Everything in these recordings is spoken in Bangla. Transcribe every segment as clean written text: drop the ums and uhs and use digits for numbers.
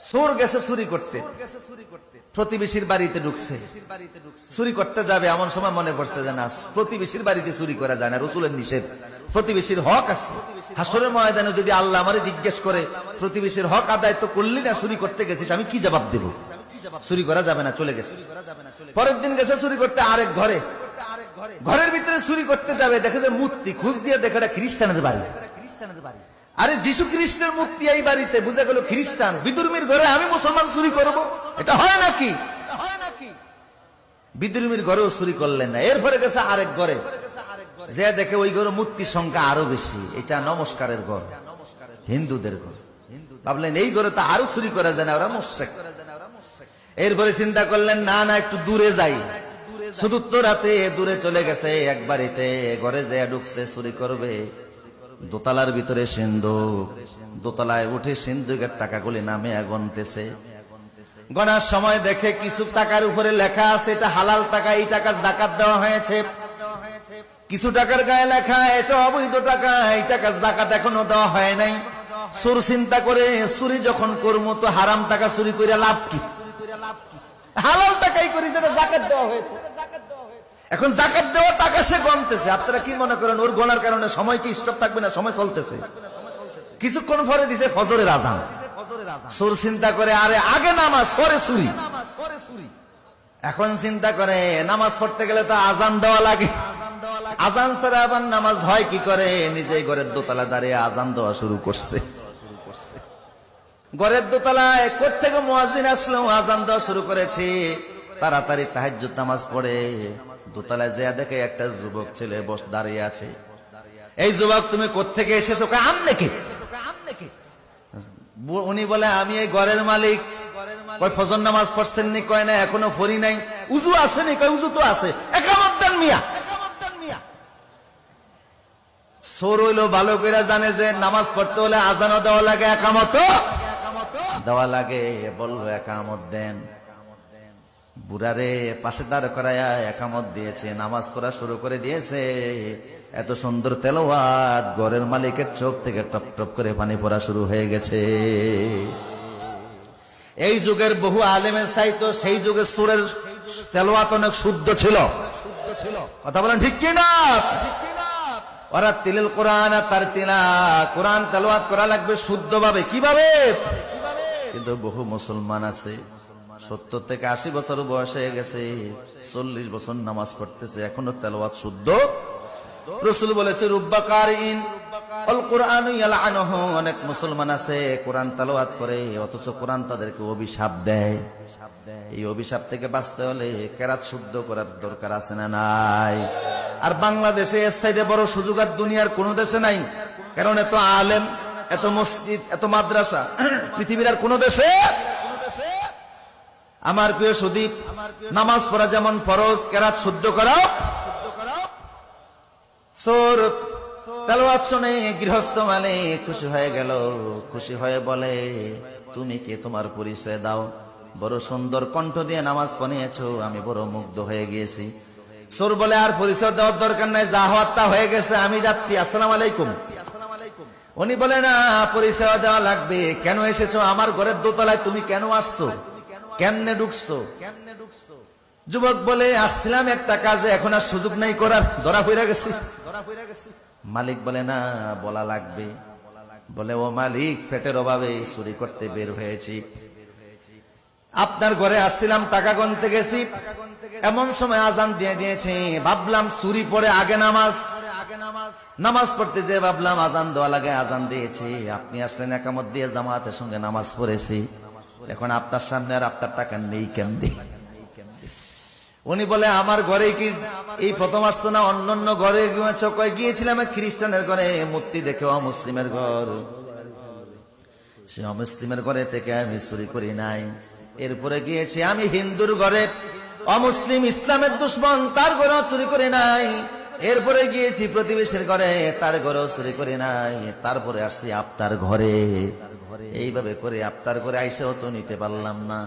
চোর গেছে চুরি করতে, প্রতিবেশীর বাড়িতে ঢুকছে, চুরি করতে যাবে, এমন সময় মনে পড়ছে যে না, প্রতিবেশীর বাড়িতে চুরি করা যায় না, রাসূলের নিষেধ, প্রতিবেশীর হক আছে। হাসরের ময়দানে যদি আল্লাহ আমারে জিজ্ঞেস করে প্রতিবেশীর হক আদায় তো করলি না, চুরি করতে গেছিস, আমি কি জবাব দেব? চুরি করা যাবে না, চলে গেছে। পরের দিন গেছে চুরি করতে আরেক ঘরে, ঘরের ভিতরে চুরি করতে যাবে, দেখে যে মূর্তি, খোঁজ দিয়ে দেখে এটা খ্রিস্টানের বাড়ি। আরে যিশু খ্রিস্টের মূর্তি এই বাড়িতে, বুঝে গেল খ্রিস্টান। বিদুর্মীর ঘরে আমি মুসলমান চুরি করব, এটা হয় নাকি? বিদুর্মীর ঘরেও চুরি করলেন না। এরপরে গেছে আরেক ঘরে, যে দেখে ওই ঘরে মূর্তির সংখ্যা আরো বেশি, এটা নমস্কারের ঘর, হিন্দুদের ঘর। ভাবলেন এই ঘরে তো আরো চুরি করা যায় না, ওরা মুশরিক। এরপরে চিন্তা করলেন না না, একটু দূরে যাই। চতুর্থ রাতে দূরে চলে গেছে এক বাড়িতে, ঘরে যে ঢুকছে চুরি করবে। দোতলার ভিতরে সিন্ধুক, দোতলায় উঠে সিন্ধুকের টাকাগুলি নামে গুনতেছে। গনার সময় দেখে কিছু টাকার উপরে লেখা আছে এটা হালাল টাকা, এই টাকা যাকাত দেওয়া হয়েছে। কিছু টাকার গায়ে লেখা এটা অবৈধ টাকা, এই টাকা যাকাত এখনো দেওয়া হয় নাই। চোর চিন্তা করে চুরি যখন করবো তো হারাম টাকা চুরি করে লাভ কি, হালাল টাকাই করি যেটা যাকাত দেওয়া হয়েছে। এখন যাকাত দেওয়া টাকা সে গণতেছে। আপনারা কি মনে করেন ওর গণার কারণে সময় কি স্টপ থাকবে না? সময় চলতেছে। কিছুক্ষণ পরে দিছে ফজরের আজান। চোর চিন্তা করে আরে আগে নামাজ পরে চুরি। এখন চিন্তা করে নামাজ পড়তে গেলে তো আজান দেওয়া লাগে, আজান ছাড়া আবার নামাজ হয় কি করে? নিজেই ঘরের দোতলা দাঁড়িয়ে আজান দেওয়া শুরু করছে। ঘরের দোতলায় কোত্থেকে মুয়াজ্জিন আসলো, আজান দেওয়া শুরু করেছে। তাড়াতাড়ি তাহাজ্জুদ নামাজ পড়ে দোতলায় যেয়ে দেখে একটা যুবক ছেলে বসে দাঁড়িয়ে আছে। এই যুবক তুমি কোত্থেকে এসেছো? আমনে কে? উনি বলে আমি এই ঘরের মালিক। কয় ফজর নামাজ পড়ছেন নি? কয় না এখনো পড়ি নাই। উজু আছে নি? কয় উজু তো আছে। একামত দেন মিয়া। চোর হইলো ভালো করে জানে যে নামাজ পড়তে হলে আজানও দেওয়া লাগে, একামতও দেওয়া লাগে। বললো একামত দেন। বুড়ারে পাশে দাঁড় করায়া একামত দিয়েছে, নামাজ পড়া শুরু করে দিয়েছে। এত সুন্দর তেলাওয়াত, ঘরের মালিকের চোখ থেকে টপ টপ করে পানি পড়া শুরু হয়ে গেছে। এই যুগের বহু আলেমের চাইতো সেই যুগের সুরের তেলাওয়াত অনেক শুদ্ধ ছিল। কথা বলেন ঠিক কি না? ওরা তিলিল কোরআন তার তিলা, কোরআন তেলাওয়াত করা লাগবে শুদ্ধভাবে। কিভাবে? কিন্তু বহু মুসলমান আছে 70 থেকে 80 বছর বয়স হয়ে গেছে, 40 বছর নামাজ পড়তেছে, এখনো তেলাওয়াত শুদ্ধ। রাসূল বলেছে রুব্বা কারিন আল কুরআন ইয়ালআনুহু, অনেক মুসলমান আছে কোরআন তেলাওয়াত করে অথচ কোরআন তাদেরকে অভিশাপ দেয়। এই অভিশাপ থেকে বাঁচতে হলে কেরাত শুদ্ধ করার দরকার আছে না নাই? আর বাংলাদেশে এর চাইতে বড় সুযোগ আর দুনিয়ার কোন দেশে নাই। কারণ এত আলেম, এত মসজিদ, এত মাদ্রাসা পৃথিবীর আর কোন দেশে। আমার প্রিয় সুদীপ, নামাজ পড়া যেমন ফরজ, কেরাত শুদ্ধ করাও। চোর তেলাওয়াত শুনে গৃহস্থ মানে খুশি হয়ে গেল। খুশি হয়ে বলে তুমি কে, তোমার পরিচয় দাও। বড় সুন্দর কণ্ঠ দিয়ে নামাজ পড়িয়েছো, আমি বড় মুগ্ধ হয়ে গিয়েছি। চোর বলে আর পরিচয় দেওয়ার দরকার নাই, যা হওয়ার তা হয়ে গেছে, আমি যাচ্ছি, আসসালামু আলাইকুম। উনি বলে না, পরিচয় দেওয়া লাগবে। কেন এসেছো আমার ঘরের দোতলায়? তুমি কেন আসছো? কেমনে ঢুকছো? যুবক বলে আসছিলাম একটা কাজে, এখন আর সুযোগ নাই করার, ধরা পড়ে গেছি। মালিক বলে না, বলা লাগবে। বলে ও মালিক, পেটের অভাবে চুরি করতে বের হয়েছি, আপনার ঘরে আসছিলাম, টাকা গুনতে গেছি, এমন সময় আজান দিয়ে দিয়েছে। ভাবলাম চুরি পড়ে আগে নামাজ পড়তে যে ভাবলাম আজান দেওয়া লাগে, আজান দিয়েছি, আপনি আসলেন, একামত দিয়ে জামাতের সঙ্গে নামাজ পড়েছি। এখন আপনার সামনে আর আপনার টাকা নেই কেমনে? উনি বলে আমার ঘরে কি এই প্রথম আসতো না? অন্যান্য ঘরে গিয়েছিলাম, খ্রিস্টানের ঘরে মূর্তি দেখে অমুসলিমের ঘর, সে অমুসলিমের ঘরে থেকে আমি চুরি করি নাই। এরপরে গিয়েছি আমি হিন্দুর ঘরে, অমুসলিম ইসলামের দুশ্মন, তার ঘরেও চুরি করি নাই। এরপরে গিয়েছি প্রতিবেশীর ঘরে, তার ঘরেও চুরি করি নাই। তারপরে আসছি আপনার ঘরে। এইভাবে করে আপনার ঘরে আইসাও তো নিতে পারলাম না।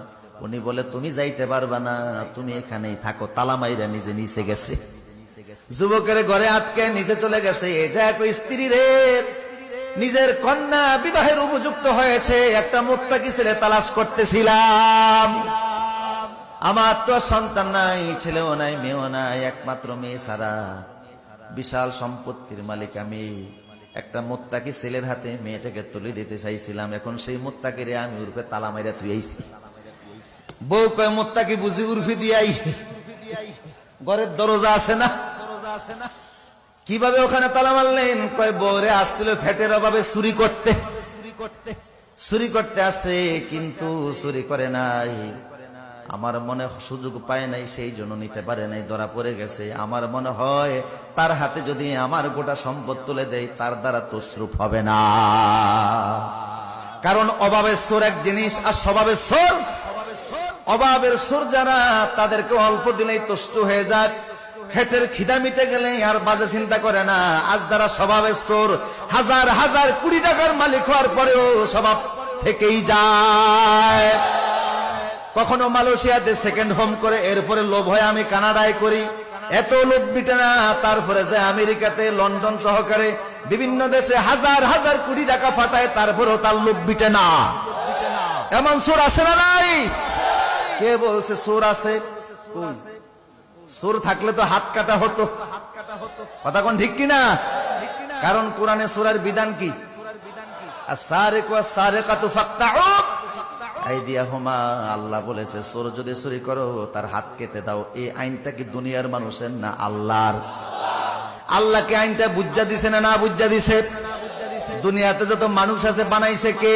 উনি বলে তুমি যাইতে পারবা না, তুমি এখানেই থাকো। তালা মাইরা নিজে নিচে গেছে, যুবকের ঘরে আটকে নিচে চলে গেছে। স্ত্রী রে, নিজের কন্যা বিবাহের উপযুক্ত হয়েছে, একটা মুত্তাকি ছেলে তালাশ করতেছিলাম। আমার তো সন্তান নাই, ছেলেও নাই, মেয়েও নাই, একমাত্র মেয়ে ছাড়া। বিশাল সম্পত্তির মালিক আমি। একটা মুত্তাকি ছেলের হাতে মেয়েটাকে তুলে দিতে চাইছিলাম। এখন সেই মুত্তাকিরে আমি উর্ফে তালা মাইরা থুইছি। বউ কয় মুত্তাকি বুঝি উর্ফি দিয়াই, ঘরের দরজা আছে না? কিভাবে ওখানে তালা মারলেন? কয় বউরে আসছিল ফ্যাটের অভাবে চুরি করতে। চুরি করতে আসছে, কিন্তু চুরি করে নাই। আমার মনে সুযোগ পায় নাই, সেই জন্য নিতে পারে নাই, ধরা পড়ে গেছে। আমার মনে হয় তার হাতে যদি আমার গোটা সম্পদ তুলে দেয়, তার দ্বারা তসরুফ হবে না। কারণ অভাবের চোর এক জিনিস, আর স্বভাবের চোর। অভাবের চোর যারা, তাদেরকে অল্প দিলেই তুষ্ট হয়ে যায়। ফেটের খিদা মিটে গেলে আর বাজে চিন্তা করে না। আজ যারা স্বভাবের চোর, হাজার হাজার কোটি টাকার মালিক হওয়ার পরেও স্বভাব থেকেই যায়। কখনো মালয়েশিয়াতে সেকেন্ড হোম করে, এরপরে লোভ হয় আমি কানাডায় করি। এত লোভ মিটে না, তারপরে যে আমেরিকাতে, লন্ডন সহকারে বিভিন্ন দেশে হাজার হাজার কোটি টাকা ফাটায়, তারপরেও তার লোভ মিটে না। এমন চোর আছে না নাই? কে বলছে চোর আছে? চোর থাকলে তো হাত কাটা হতো। কথা কোন ঠিক কিনা? কারণ কোরআনে চোরের বিধান কি? আস-সারিকু ওয়াস-সারিকাতু ফাকতাউ আইদিয়াহুমা। আল্লাহ বলেছে চোর যদি চুরি করো তার হাত কেটে দাও। এই আইনটা কি দুনিয়ার মানুষের না আল্লাহর? আল্লাহকে আইনটা বুঝা দিছে না না বুঝা দিছে? দুনিয়াতে যত মানুষ আছে বানাইছে কে?